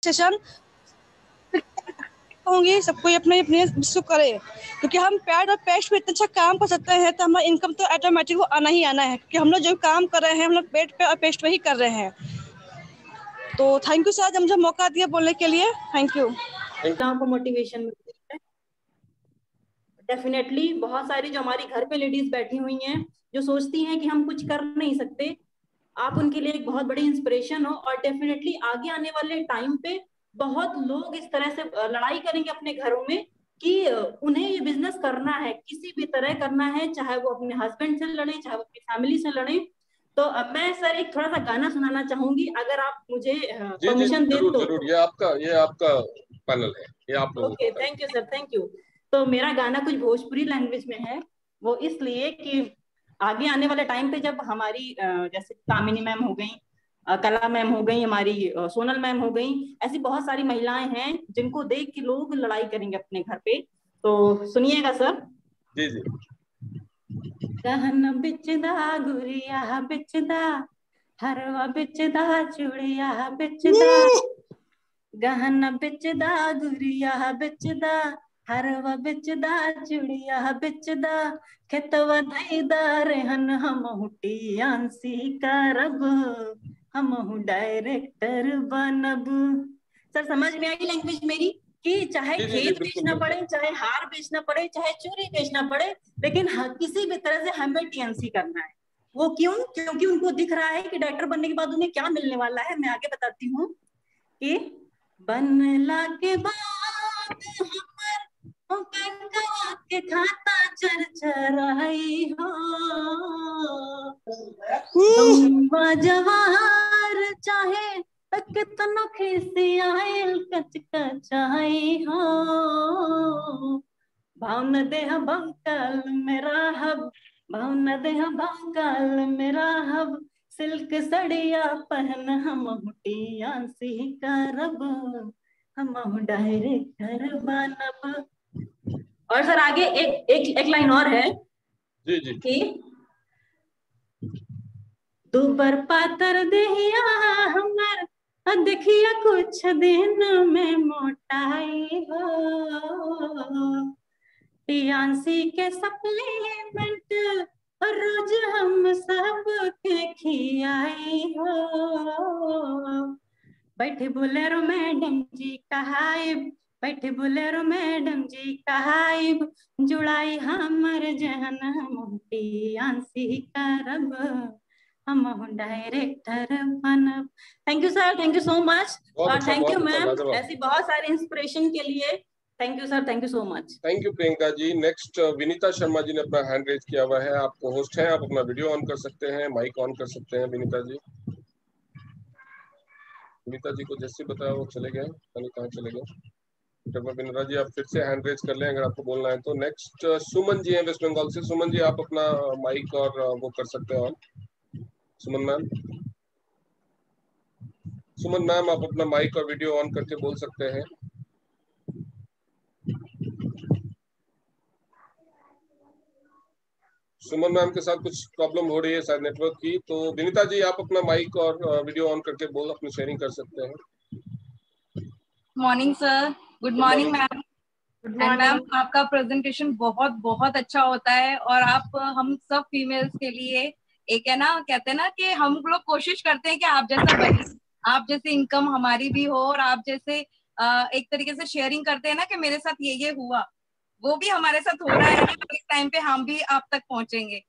Session कहूँगी सबको अपने अपने विश्व करे, क्योंकि हम पैड और पेस्ट पे इतना अच्छा काम कर सकते हैं तो हमारा इनकम तो ऑटोमेटिक वो आना ही आना है, क्योंकि हम लोग जो काम कर रहे हैं हम लोग पेड पे और पेस्ट पे ही कर रहे हैं। तो थैंक यू सर, जब मुझे मौका दिया बोलने के लिए, थैंक यू। आपको मोटिवेशन मिलती है डेफिनेटली। बहुत सारी जो हमारी घर पे लेडीज बैठी हुई हैं जो सोचती हैं कि हम कुछ कर नहीं सकते, आप उनके लिए एक बहुत बड़ी इंस्पिरेशन हो। और डेफिनेटली आगे आने वाले टाइम पे बहुत लोग इस तरह से लड़ाई करेंगे अपने घरों में कि उन्हें ये बिजनेस करना है, किसी भी तरह करना है, चाहे वो अपने हस्बैंड से लड़े, चाहे वो अपनी फैमिली से लड़े। तो अब मैं सर एक थोड़ा सा गाना सुनाना चाहूंगी, अगर आप मुझे परमिशन दे तो। जरूर, ये आपका पैनल है, ये आप लोगों okay, thank you sir, thank you. तो मेरा गाना कुछ भोजपुरी लैंग्वेज में है, वो इसलिए कि आगे आने वाले टाइम पे जब हमारी जैसे कामिनी मैम हो गई, कला मैम हो गई, हमारी सोनल मैम हो गई, ऐसी बहुत सारी महिलाएं हैं जिनको देख के लोग लड़ाई करेंगे अपने घर पे। तो सुनिएगा सर। जी जी। गहन बिचदा गुरिया बिचदा, हरवा बिचदा चूड़िया बिचदा, गहन बिचदा गुरिया बिचदा, हरवा बिचदा चूड़िया बिचदा, खेतवा धईदार हन हम हुटियांसी करब, हम डायरेक्टर बनब। सर समझ में आई लैंग्वेज मेरी कि चाहे खेत बेचना पड़े, चाहे हार बेचना पड़े, चाहे चूड़ी बेचना पड़े, लेकिन किसी भी तरह से हमें टीएनसी करना है। वो क्यों? क्योंकि उनको दिख रहा है कि डायरेक्टर बनने के बाद उन्हें क्या मिलने वाला है। मैं आगे बताती हूँ कि बनला के बाद हमर बैंकवा के खाता चरचराई हो, गौवा जवाहर चाहे कितना खिसियाइल कचकचाई हो, भाव न देह बंकल मेरा हब, भाव न देह बंकल मेरा हब, सिल्क सड़िया पहन हम हुटियांसी करब, हम डायरेक्टर बनब। और सर आगे एक लाइन और है जी जी कि दुबर पातर देहिया हमर देखिया कुछ दिन में मोटाई हो, टियांसी के सप्लीमेंट रोज हम सब के खियाई हो, बैठे बोलेरो मैडम जी कहाइब, बैठे बोलेरो मैडम जी कहाइब, जुड़ाई हमर जहन हम टियांसी करब, हम डायरेक्टर बनब। Thank you sir, thank you so much. और थैंक यू मैम ऐसी बहुत सारी इंस्पिरेशन के लिए। Thank you sir, thank you so much. Thank you Priyanka ji. Next Vinita Sharma ji ने अपना हैंड रेज किया हुआ है। आप होस्ट हैं, आप अपना वीडियो ऑन कर सकते हैं, माइक ऑन कर सकते हैं। विनीता जी, विनीता जी को जैसे बताया वो चले गए, पता कहाँ चले गए। विनीता जी आप फिर से हैंड रेज कर लें अगर आपको बोलना है तो। नेक्स्ट सुमन जी हैं वेस्ट बंगाल से। सुमन जी आप अपना माइक और वो कर सकते हैं on. Suman ma'am, Suman ma'am आप अपना माइक और वीडियो ऑन करके बोल सकते हैं। सुमन मैम के साथ कुछ प्रॉब्लम हो रही है शायद नेटवर्क की। तो विनीता जी आप अपना माइक और वीडियो ऑन करके बोल अपनी शेयरिंग कर सकते हैं। Morning sir, good morning ma'am. Good and ma'am morning. आपका प्रेजेंटेशन बहुत बहुत अच्छा होता है, और आप हम सब फीमेल्स के लिए एक है ना, कहते हैं ना कि हम लोग कोशिश करते हैं कि आप जैसा बने, आप जैसे इनकम हमारी भी हो, और आप जैसे एक तरीके से शेयरिंग करते हैं ना कि मेरे साथ ये हुआ, वो भी हमारे साथ हो रहा है। एक टाइम पे हम भी आप तक पहुंचेंगे।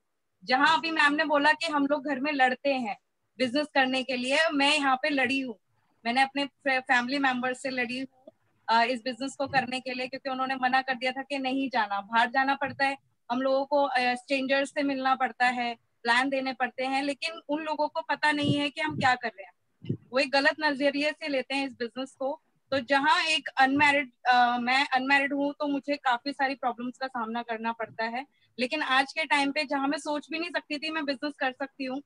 जहां अभी मैम ने बोला कि हम लोग घर में लड़ते हैं बिजनेस करने के लिए, मैं यहाँ पे लड़ी हूँ। मैंने अपने फैमिली मेंबर्स से लड़ी हूँ इस बिजनेस को करने के लिए, क्योंकि उन्होंने मना कर दिया था कि नहीं जाना, बाहर जाना पड़ता है, हम लोगों को स्ट्रेंजर्स से मिलना पड़ता है, प्लान देने पड़ते हैं, लेकिन उन लोगों को पता नहीं है कि हम क्या कर रहे हैं। वो एक गलत नजरिए से लेते हैं इस बिजनेस को। तो जहाँ एक अनमैरिड मैं अनमैरिड हूँ, तो मुझे काफी सारी प्रॉब्लम्स का सामना करना पड़ता है। लेकिन आज के टाइम पे जहाँ मैं सोच भी नहीं सकती थी मैं बिजनेस कर सकती हूँ,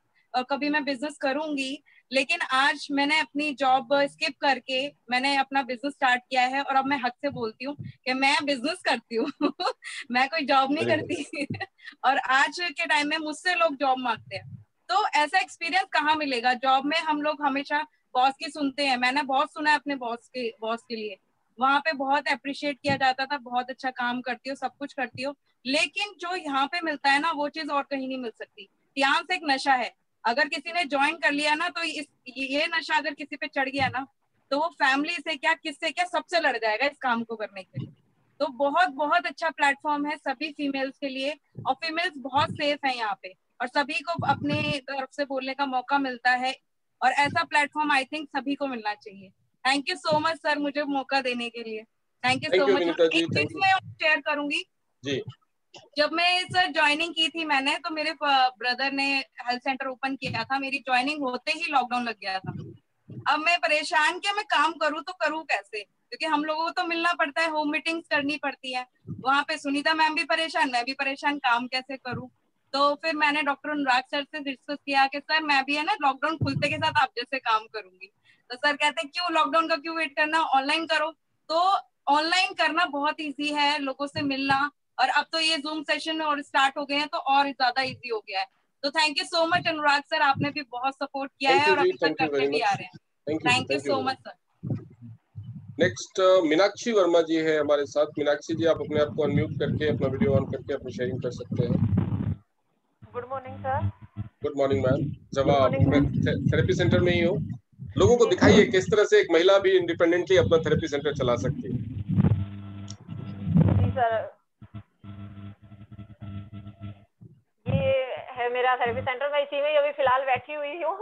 कभी मैं बिजनेस करूंगी, लेकिन आज मैंने अपनी जॉब स्किप करके मैंने अपना बिजनेस स्टार्ट किया है, और अब मैं हक से बोलती हूँ कि मैं बिजनेस करती हूँ मैं कोई जॉब नहीं करती और आज के टाइम में मुझसे लोग जॉब मांगते हैं। तो ऐसा एक्सपीरियंस कहाँ मिलेगा? जॉब में हम लोग हमेशा बॉस की सुनते हैं, मैंने बहुत सुना है अपने बॉस के लिए, वहां पे बहुत अप्रिशिएट किया जाता था, बहुत अच्छा काम करती हो, सब कुछ करती हो, लेकिन जो यहाँ पे मिलता है ना वो चीज और कहीं नहीं मिल सकती। ध्यान एक नशा है, अगर किसी ने ज्वाइन कर लिया ना तो ये नशा अगर किसी पे चढ़ गया ना तो वो फैमिली से क्या, किससे क्या, सबसे लड़ जाएगा इस काम को करने के लिए। तो बहुत बहुत अच्छा प्लेटफॉर्म है सभी फीमेल्स के लिए, और फीमेल्स बहुत सेफ है यहाँ पे, और सभी को अपने तरफ से बोलने का मौका मिलता है, और ऐसा प्लेटफॉर्म आई थिंक सभी को मिलना चाहिए। Thank you so much sir मुझे मौका देने के लिए, thank you so much. Vinita ji, एक चीज मैं शेयर करूंगी जी। जब मैं सर ज्वाइनिंग की थी मैंने, तो मेरे ब्रदर ने हेल्थ सेंटर ओपन किया था, मेरी ज्वाइनिंग होते ही लॉकडाउन लग गया था। अब मैं परेशान कि मैं काम करूँ तो करूँ कैसे, क्योंकि हम लोगों को तो मिलना पड़ता है, होम मीटिंग्स करनी पड़ती है। वहां पे सुनीता मैम भी परेशान, मैं भी परेशान, काम कैसे करूँ। तो फिर मैंने डॉक्टर अनुराग सर से डिस्कस किया कि सर मैं भी है ना लॉकडाउन खुलते के साथ आप जैसे काम करूंगी। तो सर कहते हैं क्यों लॉकडाउन का क्यों वेट करना, ऑनलाइन करो। तो ऑनलाइन करना बहुत ईजी है, लोगों से मिलना, और अब तो ये जूम सेशन और स्टार्ट हो गए हैं तो और ज्यादा इजी हो गया है। तो thank you so much Anurag sir, आपने भी बहुत सपोर्ट किया है और अभी तक करते भी आ रहे हैं। Thank you so much sir. Next Meenakshi Verma ji है हमारे साथ। मीनाक्षी जी आप अपने आप को अनम्यूट करके अपना वीडियो ऑन करके अपनी शेयरिंग कर सकते हैं। Good morning sir. Good morning ma'am. जब आप थेरेपी सेंटर में ही हो, लोगों को दिखाइए किस तरह से एक महिला भी इंडिपेंडेंटली अपना थेरेपी सेंटर चला सकती है। जी सर, ये है मेरा थेरेपी सेंटर, मैं इसी में अभी फिलहाल बैठी हुई हूँ।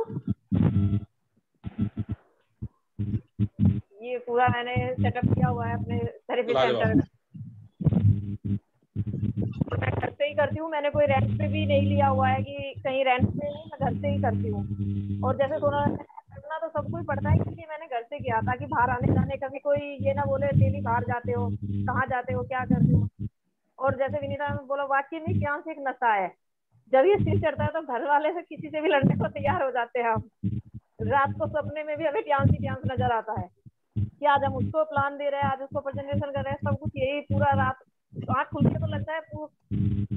ये पूरा मैंने सेटअप किया हुआ है अपने थेरेपी सेंटर का। मैं घर से ही करती हूँ, मैंने कोई रेंट पे भी नहीं लिया हुआ है कि कहीं रेंट पे हूँ, मैं घर से ही करती हूँ। और जैसे थोड़ा करना तो सबको ही पड़ता है, इसलिए मैंने घर से किया ताकि बाहर आने जाने का भी कोई ये ना बोले डेली बाहर जाते हो, कहाँ जाते हो, क्या करते हो। और जैसे विनीता ने बोला वाकई में क्या एक नशा है, जब ये चीज चढ़ता है तो घर वाले से किसी से भी लड़ने को तैयार हो जाते हैं हम। रात को सपने में भी हमें ट्यांस ही ट्यांस नजर आता है कि आज हम उसको प्लान दे रहे हैं, आज उसको प्रेजेंटेशन कर रहे हैं, सब कुछ यही पूरा रात आँख खुलती है तो लगता है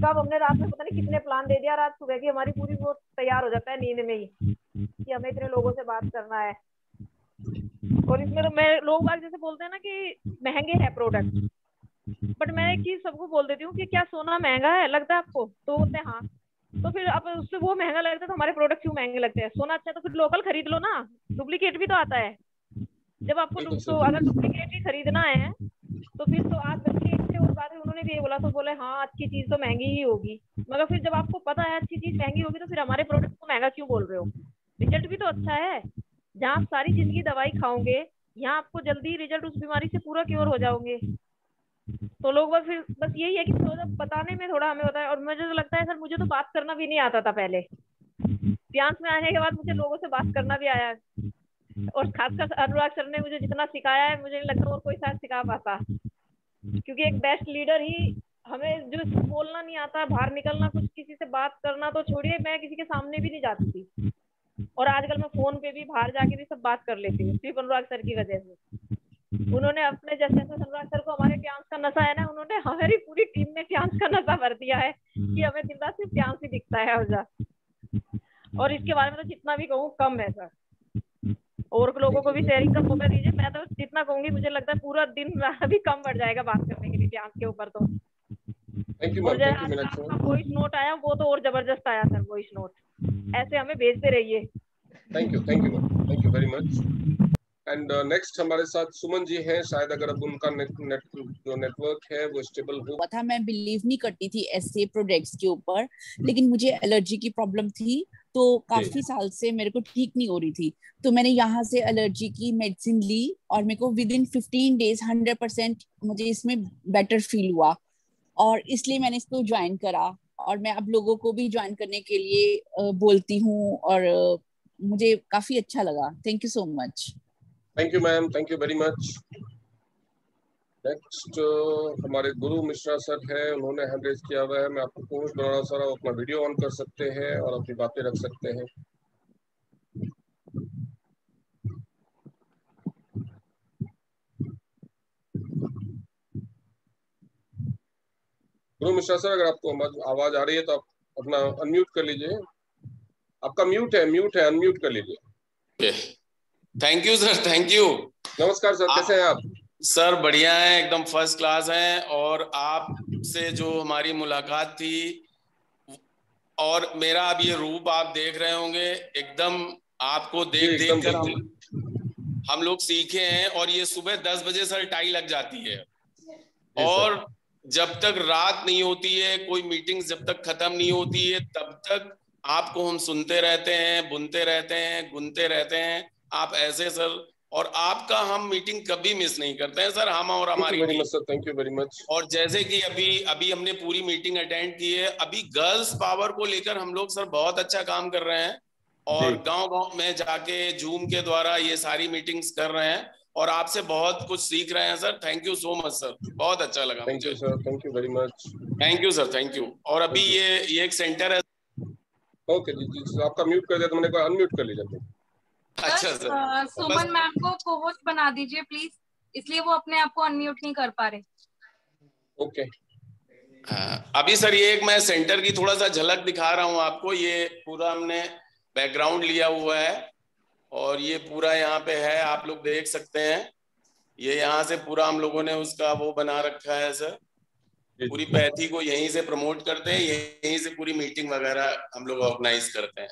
कब हमने रात में पता नहीं कितने प्लान दे दिया, रात सुबह की हमारी पूरी वो तैयार हो जाता है नींद में ही कि हमें इतने लोगों से बात करना है। और इसमें तो मैं लोग आज जैसे बोलते हैं ना कि महंगे है प्रोडक्ट, बट मैं एक चीज सबको बोल देती हूँ कि क्या सोना महंगा है लगता है आपको, तो बोलते हैं हाँ। तो फिर अब उससे वो महंगा लगता है तो हमारे प्रोडक्ट क्यों महंगे लगते हैं। सोना अच्छा है तो फिर लोकल खरीद लो ना, डुप्लीकेट भी तो आता है। जब आपको तो अगर डुप्लीकेट ही खरीदना है तो फिर तो आज बल्कि और बात उन्होंने भी ये बोला, तो बोले हाँ अच्छी चीज तो महंगी ही होगी, मगर फिर जब आपको पता है अच्छी चीज महंगी होगी तो फिर हमारे प्रोडक्ट को महंगा क्यों बोल रहे हो। रिजल्ट भी तो अच्छा है, जहाँ आप सारी जिंदगी दवाई खाओगे यहाँ आपको जल्दी रिजल्ट उस बीमारी से पूरा क्योर हो जाओगे। तो लोग फिर बस यही है कि बताने में थोड़ा हमें होता है। और मुझे तो लगता है सर मुझे तो बात करना भी नहीं आता था पहले, प्यांस में आने के बाद मुझे लोगों से बात करना भी आया, और खासकर अनुराग सर ने मुझे जितना सिखाया है मुझे नहीं लगता और कोई शायद सिखा पाता, क्योंकि एक बेस्ट लीडर ही हमें जो बोलना नहीं आता, बाहर निकलना, कुछ किसी से बात करना तो छोड़िए, मैं किसी के सामने भी नहीं जाती थी, और आजकल मैं फोन पे भी बाहर जाके भी सब बात कर लेती हूँ सिर्फ अनुराग सर की वजह से। उन्होंने अपने जैसे अनुराग सर को हमारे ट्यांस का नशा है ना, उन्होंने हमारी पूरी टीम में ट्यांस का नशा भर दिया है कि हमें दिन रात सिर्फ ट्यांस ही दिखता है हमेशा। और इसके बारे में तो जितना भी कहूँ कम है सर, और लोगों को भी शेयरिंग का मौका दीजिए। मैं तो जितना कहूंगी मुझे लगता है पूरा दिन भी कम बढ़ जाएगा बात करने के लिए ट्यांस के ऊपर। तो वॉइस नोट आया वो तो और जबरदस्त आया सर, वॉइस नोट ऐसे हमें भेजते रहिए। Thank you very much. And next हमारे साथ सुमन जी हैं, शायद अगर अब उनका जो नेटवर्क है वो स्टेबल हो। था मैं बिलीव नहीं करती थी ऐसे प्रोडक्ट्स के ऊपर, लेकिन मुझे एलर्जी की प्रॉब्लम थी तो काफी साल से मेरे को ठीक नहीं हो रही थी, तो मैंने यहाँ से एलर्जी की मेडिसिन ली और मेरे को विद इन 15 डेज 100% मुझे इसमें बेटर फील हुआ, और इसलिए मैंने इसको ज्वाइन करा, और मैं अब लोगों को भी ज्वाइन करने के लिए बोलती हूँ, और मुझे काफी अच्छा लगा। Thank you so much. Thank you ma'am, thank you very much. Next हमारे गुरु मिश्रा सर है, उन्होंने हैंड रेज किया हुआ है। मैं आपको पूछ दोबारा सर अपना वीडियो ऑन कर सकते हैं और अपनी बातें रख सकते हैं। गुरु मिश्रा सर अगर आपको आवाज आ रही है तो आप अपना अनम्यूट कर लीजिए। आपका म्यूट है, अनम्यूट कर लीजिए। Thank you sir, thank you. नमस्कार सर, कैसे हैं आप? सर बढ़िया है, एकदम फर्स्ट क्लास है। और आपसे जो हमारी मुलाकात थी और मेरा अब ये रूप आप देख रहे होंगे, एकदम आपको देख देख कर हम लोग सीखे हैं। और ये सुबह 10 बजे सर टाई लग जाती है और जब तक रात नहीं होती है, कोई मीटिंग जब तक खत्म नहीं होती है, तब तक आपको हम सुनते रहते हैं, बुनते रहते हैं, गुनते रहते हैं। आप ऐसे सर, और आपका हम मीटिंग कभी मिस नहीं करते हैं सर, हम और हमारी team. Thank you very much. और जैसे कि अभी हमने पूरी मीटिंग अटेंड की है, अभी गर्ल्स पावर को लेकर हम लोग सर बहुत अच्छा काम कर रहे हैं और गांव-गांव में जाके जूम के द्वारा ये सारी मीटिंग्स कर रहे हैं और आपसे बहुत कुछ सीख रहे हैं sir. Thank you so much sir, बहुत अच्छा लगा मुझे। Thank you sir, thank you very much. Thank you sir, thank you. और अभी ये एक सेंटर है। ओके जी, आपका म्यूट कर दिया तो मैंने कहा अनम्यूट कर लीजिए। अच्छा सर, सुमन मैम को को-होस्ट बना दीजिए प्लीज, इसलिए वो अपने आप को अनम्यूट नहीं कर पा रहे। ओके। अभी सर ये एक मैं सेंटर की थोड़ा सा झलक दिखा रहा हूँ आपको। ये पूरा हमने बैकग्राउंड लिया हुआ है और ये पूरा यहाँ पे है, आप लोग देख सकते हैं। ये यहाँ से पूरा हम लोगों ने उसका वो बना रखा है सर, पूरी पैथी को यहीं से प्रमोट करते हैं, यहीं से पूरी मीटिंग वगैरह हम लोग ऑर्गेनाइज करते हैं।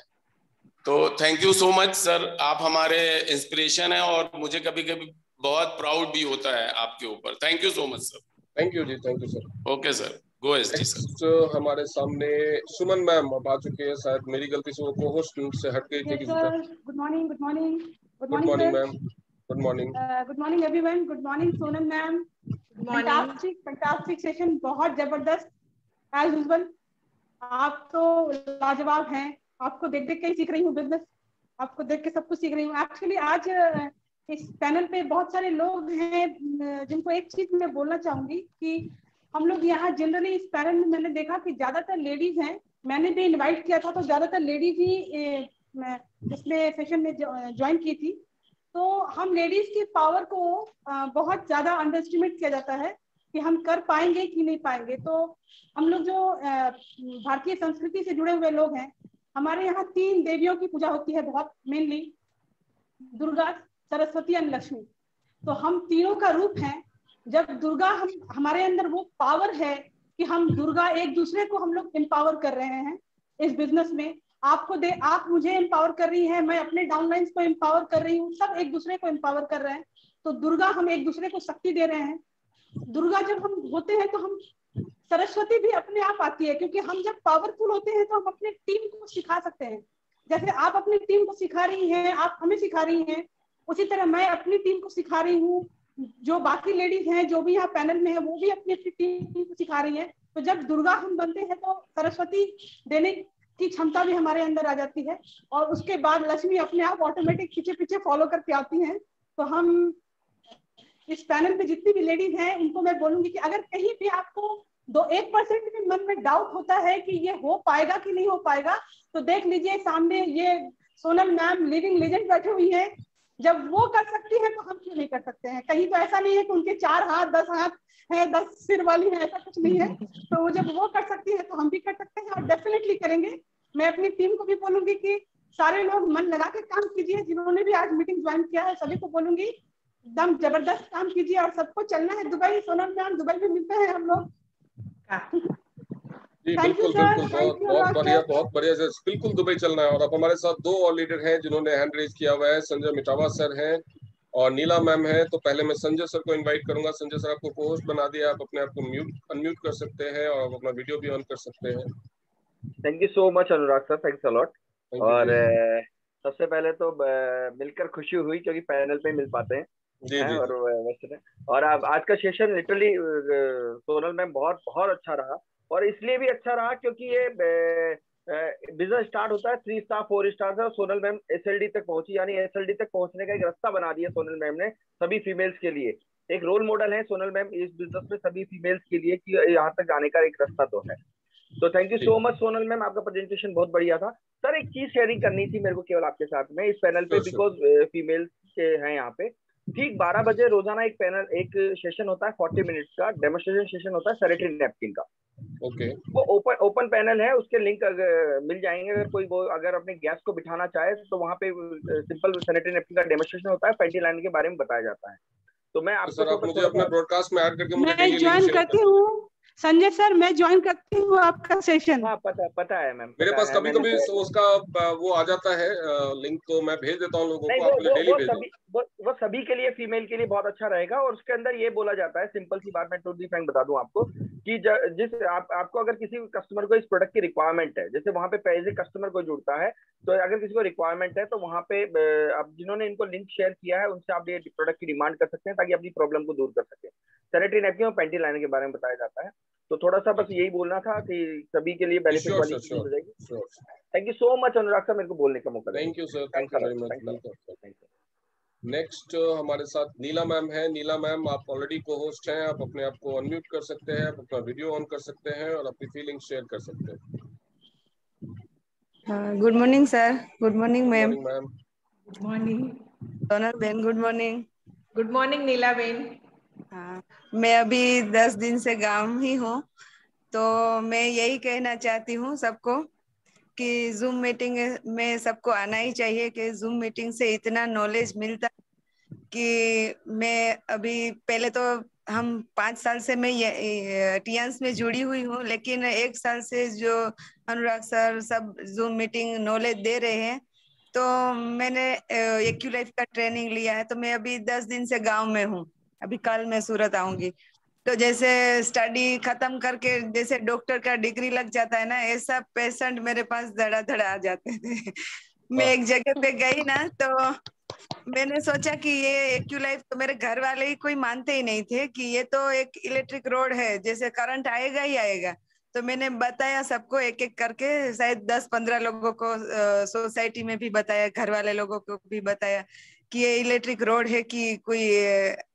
तो thank you so much sir, आप हमारे इंस्पिरेशन है और मुझे कभी कभी बहुत प्राउड भी होता है आपके ऊपर। Thank you so much sir. Thank you ji, thank you sir. Okay sir, गो एसटी सर। नेक्स्ट हमारे सामने सुमन मैम अब आ चुके हैं, शायद मेरी गलती से वो को-होस्ट से हट गई थी किसी तरह। Good morning, good morning, good morning ma'am. Good morning. Good morning everyone. Good morning Sonam ma'am. Fantastic session, बहुत जबरदस्त एज यूजुअल। आप तो लाजवाब हैं, आपको देख देख के ही सीख रही हूँ बिजनेस, आपको देख के सब कुछ सीख रही हूँ। एक्चुअली आज इस पैनल पे बहुत सारे लोग हैं जिनको एक चीज मैं बोलना चाहूंगी कि हम लोग यहाँ जनरली इस पैनल में मैंने देखा कि ज्यादातर लेडीज हैं। मैंने भी इनवाइट किया था तो ज्यादातर लेडीज ही इसमें सेशन में ज्वाइन की थी। तो हम लेडीज की पावर को बहुत ज्यादा अंडर एस्टिमेट किया जाता है कि हम कर पाएंगे कि नहीं पाएंगे। तो हम लोग जो भारतीय संस्कृति से जुड़े हुए लोग हैं, हमारे यहाँ 3 देवियों की पूजा होती है बहुत मेनली, दुर्गा, सरस्वती और लक्ष्मी। तो हम तीनों का रूप हैं। जब दुर्गा हमारे अंदर वो पावर है कि हम दुर्गा एक दूसरे को हम लोग एम्पावर कर रहे हैं इस बिजनेस में। आप मुझे एम्पावर कर रही हैं, मैं अपने डाउनलाइंस को एम्पावर कर रही हूँ, सब एक दूसरे को एम्पावर कर रहे हैं। तो दुर्गा हम एक दूसरे को शक्ति दे रहे हैं। दुर्गा जब हम होते हैं तो हम सरस्वती भी अपने आप आती है, क्योंकि हम जब पावरफुल होते हैं तो हम अपने टीम को सिखा सकते हैं। जैसे आप अपनी टीम को सिखा रही हैं, आप हमें सिखा रही हैं, उसी तरह मैं अपनी टीम को सिखा रही हूँ। जो बाकी लेडीज हैं जो भी यहाँ पैनल में है वो भी अपनी अपनी टीम को सिखा रही है। तो जब दुर्गा हम बनते हैं तो सरस्वती देने की क्षमता भी हमारे अंदर आ जाती है और उसके बाद लक्ष्मी अपने आप ऑटोमेटिक पीछे पीछे फॉलो करके आती हैं। तो हम इस पैनल पे जितनी भी लेडीज हैं उनको मैं बोलूंगी कि अगर कहीं भी आपको 1% भी मन में डाउट होता है कि ये हो पाएगा कि नहीं हो पाएगा, तो देख लीजिए सामने ये सोनल मैम लिविंग लेजेंड बैठी हुई है। जब वो कर सकती है तो हम क्यों नहीं कर सकते हैं? कहीं तो ऐसा नहीं है कि उनके 4 हाथ 10 हाथ है, 10 सिर वाली है, ऐसा कुछ नहीं है। तो जब वो कर सकती है तो हम भी कर सकते हैं और डेफिनेटली करेंगे। मैं अपनी टीम को भी बोलूंगी कि सारे लोग मन लगा के काम कीजिए। जिन्होंने भी आज मीटिंग ज्वाइन किया है सभी को बोलूंगी एकदम जबरदस्त काम कीजिए और सबको चलना है दुबई। सोनल मैम दुबई में मिलते हैं हम लोग। जी बिल्कुल बिल्कुल, बहुत बढ़िया सर, बिल्कुल दुबई चलना है। और अब हमारे साथ 2 और लीडर हैं जिन्होंने हैंड रेज किया हुआ है, संजय मिटावा सर हैं और नीला मैम है। तो पहले मैं संजय सर को इनवाइट करूंगा। संजय सर आपको को-होस्ट बना दिया, आप अपने आप को अनम्यूट कर सकते हैं और अपना वीडियो भी ऑन कर सकते हैं। Thank you so much Anurag sir, thanks a lot. और सबसे पहले तो मिलकर खुशी हुई क्योंकि पैनल पे मिल पाते हैं। जी जी। और आज का सेशन लिटरली सोनल मैम बहुत बहुत अच्छा रहा और इसलिए भी अच्छा रहा क्योंकि ये बिजनेस स्टार्ट होता है 3 स्टार 4 स्टार से और सोनल मैम SLD तक पहुंची, यानी SLD तक पहुंचने का एक रास्ता बना दिया सोनल मैम ने सभी फीमेल्स के लिए। एक रोल मॉडल है सोनल मैम इस बिजनेस में सभी फीमेल्स के लिए कि यहाँ तक आने का एक रास्ता तो है। तो thank you so much Sonal ma'am, आपका प्रेजेंटेशन बहुत बढ़िया था। सर एक चीज शेयरिंग करनी थी मेरे को केवल आपके साथ में इस पैनल पे, बिकॉज फीमेल्स हैं यहाँ पे। ठीक 12 बजे रोजाना एक सेशन होता है 40 मिनट्स का, डेमोन्स्ट्रेशन सेशन होता है सैनिटरी नैपकिन का। ओके वो ओपन पैनल है, उसके लिंक मिल जाएंगे। अगर कोई वो अगर अपने गैस को बिठाना चाहे तो वहाँ पे सिंपल सैनिटरी नैपकिन का डेमोस्ट्रेशन होता है, पैंटी लाइन के बारे में बताया जाता है। तो मैं आपको सर आप मुझे अपना ब्रॉडकास्ट में ऐड करके मुझे मैं ज्वाइन करती हूँ संजय सर, मैं ज्वाइन करती हूँ आपका सेशन। हाँ पता है मैम, मेरे पास कभी कभी उसका वो आ जाता है लिंक, तो मैं भेज देता हूँ लोगों को, आप डेली भेजो। वो सभी के लिए, फीमेल के लिए बहुत अच्छा रहेगा। और उसके अंदर ये बोला जाता है, सिंपल सी बात मैं टोटली फ्रैंक बता दूं आपको, कि जिस आपको अगर किसी कस्टमर को इस प्रोडक्ट की रिक्वायरमेंट है, जैसे वहां पे पहले कस्टमर को जुड़ता है, तो अगर किसी को रिक्वायरमेंट है तो वहां पे आप जिन्होंने इनको लिंक शेयर किया है उनसे आप ये प्रोडक्ट की डिमांड कर सकते हैं, ताकि अपनी प्रॉब्लम को दूर कर सकें। सैनिटरी नैपकिन और पैंटी लाइन के बारे में बताया जाता है। तो थोड़ा सा बस यही बोलना था कि सभी के लिए बेनिफिट वाली चीज हो जाएगी। Thank you so much Anurag sir, मेरे को बोलने का मौका दिया। Thank you sir, thank you very much. Next हमारे साथ नीला मैम है। नीला मैम, आप ऑलरेडी को होस्ट हैं, आप अपने आप को अनम्यूट कर सकते हैं, आप अपना वीडियो ऑन कर सकते हैं और अपनी फीलिंग शेयर कर सकते हैं। Good morning sir. Good morning ma'am. Ma'am good morning Sonal बहन। Good morning. Good morning Neela बहन। हाँ, मैं अभी 10 दिन से गांव ही हूँ, तो मैं यही कहना चाहती हूँ सबको कि जूम मीटिंग में सबको आना ही चाहिए, कि जूम मीटिंग से इतना नॉलेज मिलता कि मैं अभी पहले तो हम 5 साल से मैं टियांस में जुड़ी हुई हूँ, लेकिन 1 साल से जो अनुराग सर सब जूम मीटिंग नॉलेज दे रहे हैं, तो मैंने एक्यूलाइफ का ट्रेनिंग लिया है। तो मैं अभी 10 दिन से गांव में हूँ, अभी कल मैं सूरत आऊंगी। तो जैसे स्टडी खत्म करके जैसे डॉक्टर का डिग्री लग जाता है ना, ऐसा पेशेंट मेरे पास धड़ाधड़ आ जाते थे। मैं एक जगह पे गई ना, तो मैंने सोचा कि ये एक्यूलाइफ, तो मेरे घर वाले ही कोई मानते ही नहीं थे कि ये तो एक इलेक्ट्रिक रोड है, जैसे करंट आएगा ही आएगा। तो मैंने बताया सबको एक एक करके, शायद 10-15 लोगों को सोसाइटी में भी बताया, घर वाले लोगों को भी बताया कि ये इलेक्ट्रिक रोड है कि कोई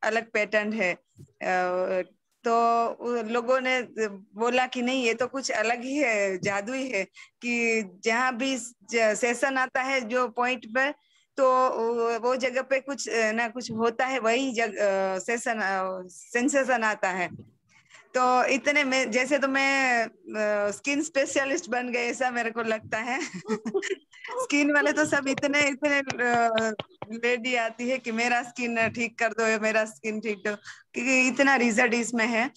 अलग पैटर्न है। तो लोगों ने बोला कि नहीं, ये तो कुछ अलग ही है, जादू ही है, कि जहाँ भी सेशन आता है जो पॉइंट पर, तो वो जगह पे कुछ ना कुछ होता है, वही जगह सेंसेशन आता है। तो इतने में जैसे तो मैं स्किन स्पेशलिस्ट बन गए, ऐसा मेरे को लगता है। स्किन वाले तो सब इतने लेडी आती है कि मेरा स्किन ठीक कर दो, मेरा स्किन ठीक दो, क्योंकि इतना रिजल्ट इसमें है।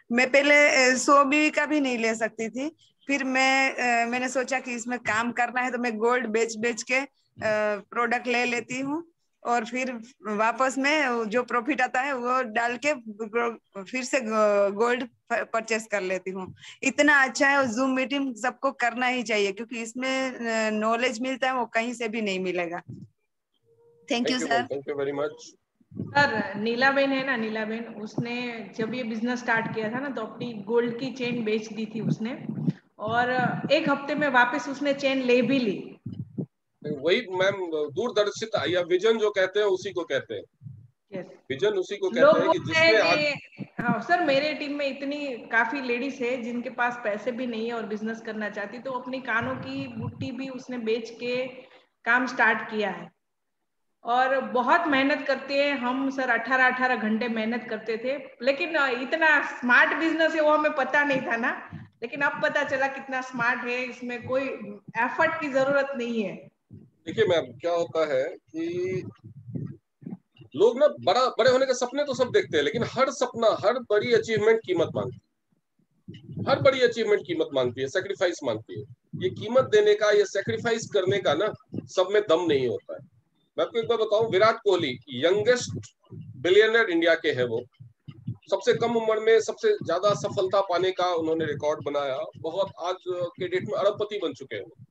मैं पहले 100 भी का भी नहीं ले सकती थी, फिर मैंने सोचा कि इसमें काम करना है, तो मैं गोल्ड बेच के प्रोडक्ट ले लेती हूँ, और फिर वापस में जो प्रॉफिट आता है वो डाल के फिर से गोल्ड परचेस कर लेती हूँ। इतना अच्छा है, जूम मीटिंग सबको करना ही चाहिए, क्योंकि इसमें नॉलेज मिलता है, वो कहीं से भी नहीं मिलेगा। Thank you sir. Thank you very much. Sir Neela बहन है ना, नीला बहन, उसने जब ये बिजनेस स्टार्ट किया था ना, तो अपनी गोल्ड की चेन बेच दी थी उसने, और 1 हफ्ते में वापस उसने चेन ले भी ली। वही मैम, दूरदर्शिता या विजन जो कहते हैं उसी को कहते हैं। yes. विजन उसी को कहते हैं कि जिसने हाँ सर, मेरे टीम में इतनी काफी लेडीज है जिनके पास पैसे भी नहीं है और बिजनेस करना चाहती, तो अपनी कानों की बुट्टी भी उसने बेच के काम स्टार्ट किया है, और बहुत मेहनत करते हैं हम सर। 18 घंटे मेहनत करते थे, लेकिन इतना स्मार्ट बिजनेस है वो हमें पता नहीं था ना, लेकिन अब पता चला कितना स्मार्ट है, इसमें कोई एफर्ट की जरूरत नहीं है। देखिए मैम, क्या होता है कि लोग ना बड़े होने के सपने तो सब देखते हैं, लेकिन हर सपना, हर बड़ी अचीवमेंट कीमत मांगती है। हर बड़ी अचीवमेंट कीमत मांगती है, सेक्रीफाइस मांगती है। ये कीमत देने का, ये सेक्रीफाइस करने का ना सब में दम नहीं होता है। मैं आपको एक बार बताऊं, Virat Kohli youngest billionaire India के हैं। वो सबसे कम उम्र में सबसे ज्यादा सफलता पाने का उन्होंने रिकॉर्ड बनाया। बहुत आज के डेट में अरबपति बन चुके हैं।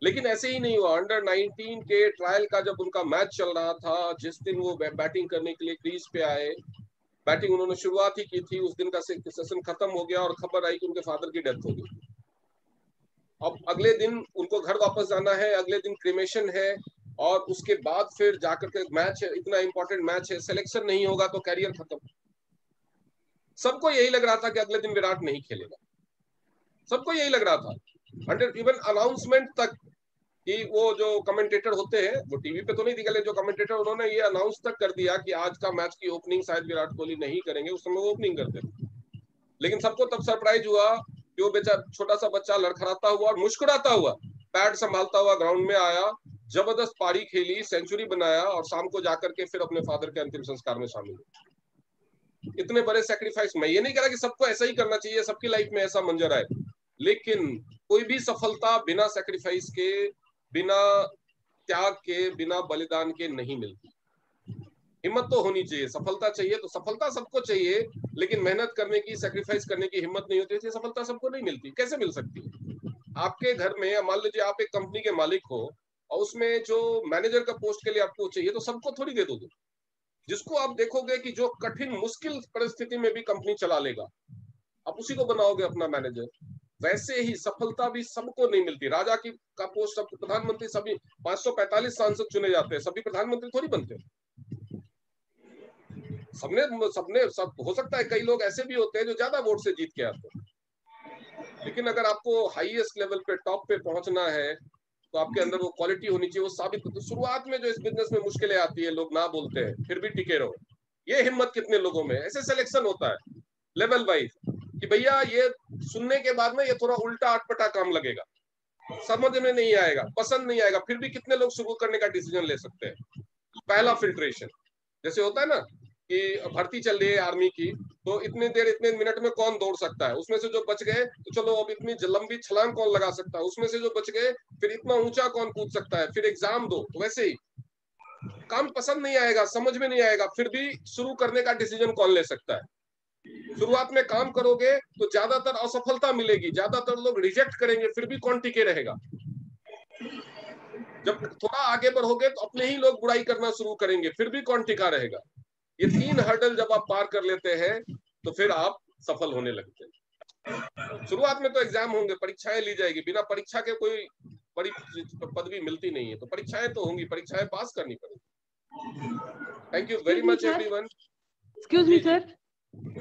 लेकिन ऐसे ही नहीं हुआ। अंडर 19 के ट्रायल का जब उनका मैच चल रहा था, जिस दिन वो बैटिंग करने के लिए क्रीज पे आए, बैटिंग उन्होंने शुरुआत ही की थी, उस दिन का सेशन खत्म हो गया और खबर आई कि उनके फादर की डेथ हो गई। अब अगले दिन उनको घर वापस जाना है, अगले दिन क्रिमेशन है, और उसके बाद फिर जाकर के मैच है, इतना इंपॉर्टेंट मैच है, सिलेक्शन नहीं होगा तो कैरियर खत्म। सबको यही लग रहा था कि अगले दिन विराट नहीं खेलेगा, सबको यही लग रहा था। अंडर इवन अनाउंसमेंट तक कि वो जो कमेंटेटर होते हैं, वो टीवी पे तो नहीं दिखा, जो कमेंटेटर, उन्होंने ये अनाउंस तक कर दिया कि आज का मैच की ओपनिंग शायद विराट कोहली नहीं करेंगे। उस समय वो ओपनिंग करते थे, लेकिन सबको तब सरप्राइज हुआ कि वो बेचारा छोटा सा बच्चा लड़खड़ाता हुआ और मुस्कुराता हुआ पैड संभालता हुआ ग्राउंड में आया, जबरदस्त पारी खेली, सेंचुरी बनाया और शाम को जाकर के फिर अपने फादर के अंतिम संस्कार में शामिल हुआ। इतने बड़े सेक्रीफाइस, मैं ये नहीं कह रहा कि सबको ऐसा ही करना चाहिए, सबकी लाइफ में ऐसा मंजर आए, लेकिन कोई भी सफलता बिना सेक्रीफाइस के, बिना त्याग के, बिना बलिदान के नहीं मिलती। हिम्मत तो होनी चाहिए, सफलता चाहिए तो सफलता सबको चाहिए, लेकिन मेहनत करने की, सेक्रीफाइस करने की हिम्मत नहीं होती, सफलता सबको नहीं मिलती। कैसे मिल सकती है? आपके घर में मान लीजिए आप एक कंपनी के मालिक हो और उसमें जो मैनेजर का पोस्ट के लिए आपको चाहिए, तो सबको थोड़ी दे दोगे। जिसको आप देखोगे कि जो कठिन मुश्किल परिस्थिति में भी कंपनी चला लेगा, आप उसी को बनाओगे अपना मैनेजर। वैसे ही सफलता भी सबको नहीं मिलती। राजा की का पोस्ट, सब प्रधानमंत्री, सभी 545 सांसद चुने जाते हैं, सभी प्रधानमंत्री थोड़ी बनते हैं। सब हो सकता है कई लोग ऐसे भी होते हैं जो ज्यादा वोट से जीत के आते हैं, लेकिन अगर आपको हाईएस्ट लेवल पे, टॉप पे पहुंचना है, तो आपके अंदर वो क्वालिटी होनी चाहिए, वो साबित। तो शुरुआत में जो इस बिजनेस में मुश्किलें आती है, लोग ना बोलते हैं, फिर भी टिके रहो, ये हिम्मत कितने लोगों में। ऐसे सिलेक्शन होता है लेवल वाइज कि भैया ये सुनने के बाद में ये थोड़ा उल्टा अटपटा काम लगेगा, समझ में नहीं आएगा, पसंद नहीं आएगा, फिर भी कितने लोग शुरू करने का डिसीजन ले सकते हैं। पहला फिल्ट्रेशन जैसे होता है ना कि भर्ती चल रही है आर्मी की, तो इतनी देर इतने मिनट में कौन दौड़ सकता है, उसमें से जो बच गए तो चलो अब इतनी लंबी छलांग कौन लगा सकता है, उसमें से जो बच गए फिर इतना ऊंचा कौन कूद सकता है, फिर एग्जाम दो। तो वैसे ही काम पसंद नहीं आएगा, समझ में नहीं आएगा, फिर भी शुरू करने का डिसीजन कौन ले सकता है। शुरुआत में काम करोगे तो ज्यादातर असफलता मिलेगी, ज्यादातर लोग रिजेक्ट करेंगे, फिर भी कौन टिके रहेगा। जब थोड़ा आगे बढ़ोगे तो अपने ही लोग बुराई करना शुरू करेंगे, फिर भी कौन टिका रहेगा। ये 3 हर्डल जब आप पार कर लेते हैं तो फिर आप सफल होने लगते हैं। शुरुआत में तो एग्जाम होंगे, परीक्षाएं ली जाएगी, बिना परीक्षा के कोई बड़ी पदवी मिलती नहीं है, तो परीक्षाएं तो होंगी, परीक्षाएं पास करनी पड़ेगी। Thank you very much everyone. Excuse me sir,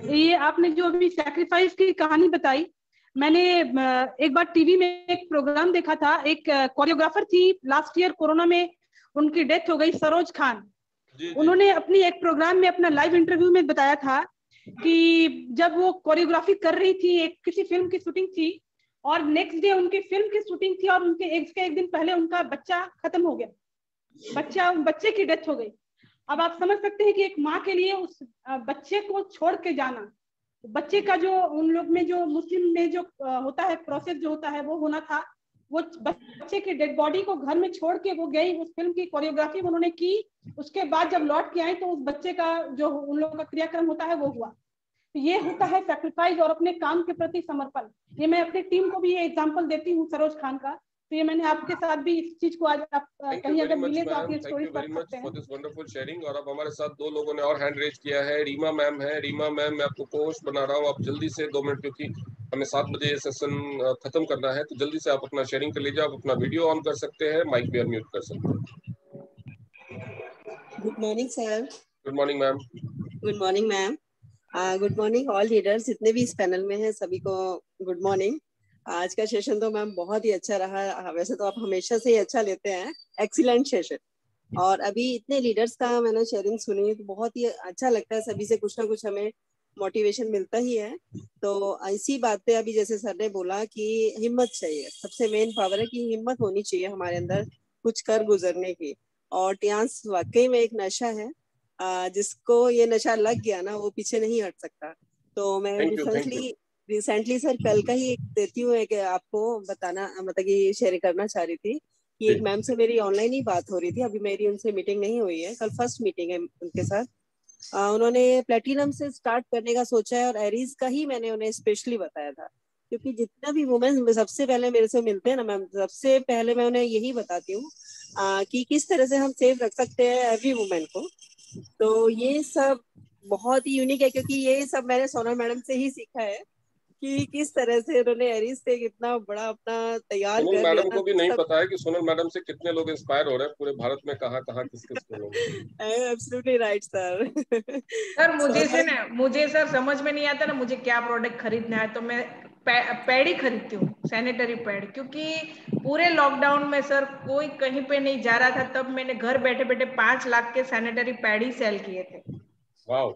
ये आपने जो अभी सैक्रिफाइस की कहानी बताई, मैंने एक बार टीवी में एक प्रोग्राम देखा था, एक कोरियोग्राफर थी, लास्ट ईयर कोरोना में उनकी डेथ हो गई, सरोज खान। उन्होंने अपनी एक प्रोग्राम में, अपना लाइव इंटरव्यू में बताया था कि जब वो कोरियोग्राफी कर रही थी, एक किसी फिल्म की शूटिंग थी और नेक्स्ट डे उनकी फिल्म की शूटिंग थी और उनके एक दिन पहले उनका बच्चा खत्म हो गया, बच्चे की डेथ हो गई। अब आप समझ सकते हैं कि एक माँ के लिए उस बच्चे को छोड़ के जाना, बच्चे का जो उन लोग में जो मुस्लिम में जो होता है प्रोसेस जो होता है वो होना था, वो बच्चे की डेड बॉडी को घर में छोड़ के वो गई, उस फिल्म की कोरियोग्राफी उन्होंने की। उसके बाद जब लौट के आई तो उस बच्चे का जो उन लोगों का क्रियाक्रम होता है वो हुआ। तो ये होता है सैक्रिफाइस और अपने काम के प्रति समर्पण। ये मैं अपनी टीम को भी ये एग्जांपल देती हूँ सरोज खान का। तो ये मैंने आपके साथ भी इस चीज को आज आप कहीं अगर मिले तो आप ये स्टोरी पढ़ सकते हैं। For this wonderful sharing. और अब हमारे साथ 2 लोगों ने और हैंड रेज किया है। रीमा मैम है। रीमा मैम, मैं आपको पोस्ट बना रहा हूँ, आप जल्दी से 2 मिनट, क्योंकि हमें 7 बजे ये सेशन खत्म करना है, तो जल्दी से आप अपना शेयरिंग कर लीजिए। आप अपना वीडियो ऑन कर सकते हैं, माइक भी अनम्यूट कर सकते हैं। Good morning sir. Good morning ma'am. Good morning ma'am. Good morning all leaders, जितने भी इस पैनल में हैं सभी को गुड मॉर्निंग। आज का सेशन तो मैम बहुत ही अच्छा रहा। वैसे तो आप हमेशा से ही अच्छा लेते हैं, एक्सीलेंट सेशन। और अभी इतने लीडर्स का मैंने शेयरिंग सुनी तो बहुत ही अच्छा लगता है, सभी से कुछ ना कुछ हमें मोटिवेशन मिलता ही है। तो इसी बात पे अभी जैसे सर ने बोला कि हिम्मत चाहिए, सबसे मेन पावर है कि हिम्मत होनी चाहिए हमारे अंदर कुछ कर गुजरने की। और टियांस वाकई में एक नशा है, जिसको ये नशा लग गया ना वो पीछे नहीं हट सकता। तो मैं रिसेंटली सर कल का ही एक देती हूँ, एक आपको बताना, मतलब कि शेयर करना चाह रही थी कि एक मैम से मेरी ऑनलाइन ही बात हो रही थी, अभी मेरी उनसे मीटिंग नहीं हुई है, कल फर्स्ट मीटिंग है उनके साथ। उन्होंने प्लेटिनम से स्टार्ट करने का सोचा है और एरीज का ही मैंने उन्हें स्पेशली बताया था, क्योंकि जितना भी वुमेन सबसे पहले मेरे से मिलते हैं ना मैम, सबसे पहले मैं उन्हें यही बताती हूँ कि किस तरह से हम सेफ रख सकते हैं एवरी वुमेन को। तो ये सब बहुत ही यूनिक है, क्योंकि ये सब मैंने सोनल मैडम से ही सीखा है कि किस तरह से उन्होंने एरीज से कितना बड़ा अपना तैयार कर लिया। मैडम को भी नहीं पता है कि सोनल मैडम से कितने लोग इंस्पायर हो रहे हैं पूरे भारत में, कहाँ किस को लोग। Absolutely right sir. सर मुझे सर समझ में नहीं आता ना मुझे क्या प्रोडक्ट खरीदना है, तो मैं पैड ही खरीदती हूँ, सैनिटरी पैड। क्योंकि पूरे लॉकडाउन में सर कोई कहीं पे नहीं जा रहा था, तब मैंने घर बैठे बैठे 5 लाख के सैनिटरी पैड ही सेल किए थे। वाओ।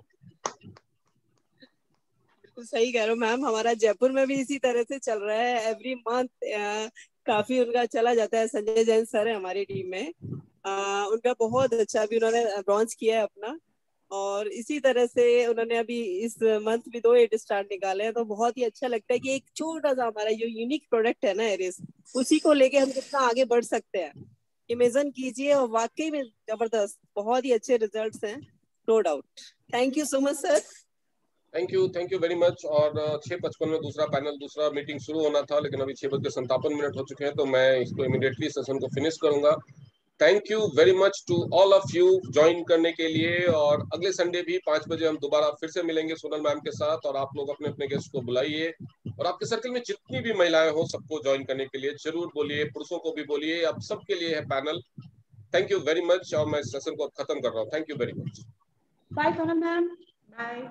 बिल्कुल सही कह रहे हो मैम। हमारा जयपुर में भी इसी तरह से चल रहा है, एवरी मंथ काफी उनका चला जाता है। संजय जैन सर है हमारी टीम में, उनका बहुत अच्छा अभी उन्होंने लॉन्च किया है अपना, और इसी तरह से उन्होंने अभी इस मंथ भी 2 8 स्टार निकाले हैं। तो बहुत ही अच्छा लगता है कि एक छोटा सा हमारा जो यूनिक प्रोडक्ट है ना एरिस, उसी को लेके हम कितना आगे बढ़ सकते हैं, इमेजिन कीजिए। और वाकई में जबरदस्त, बहुत ही अच्छे रिजल्ट्स हैं, no doubt. Thank you so much sir. Thank you very much. और 6:55 में दूसरा मीटिंग शुरू होना था, लेकिन अभी 6:57 हो चुके हैं, तो मैं इसको इमीडिएटली सेशन को फिनिश करूंगा। Thank you very much to all of you join करने के लिए। और अगले संडे भी 5 बजे हम दोबारा फिर से मिलेंगे सोनल मैम के साथ, और आप लोग अपने अपने गेस्ट को बुलाइए, और आपके सर्कल में जितनी भी महिलाएं हो सबको ज्वाइन करने के लिए जरूर बोलिए, पुरुषों को भी बोलिए, आप सबके लिए है panel. Thank you very much, और मैं सेशन को खत्म कर रहा हूँ। Thank you very much. Bye Sonal ma'am. Bye.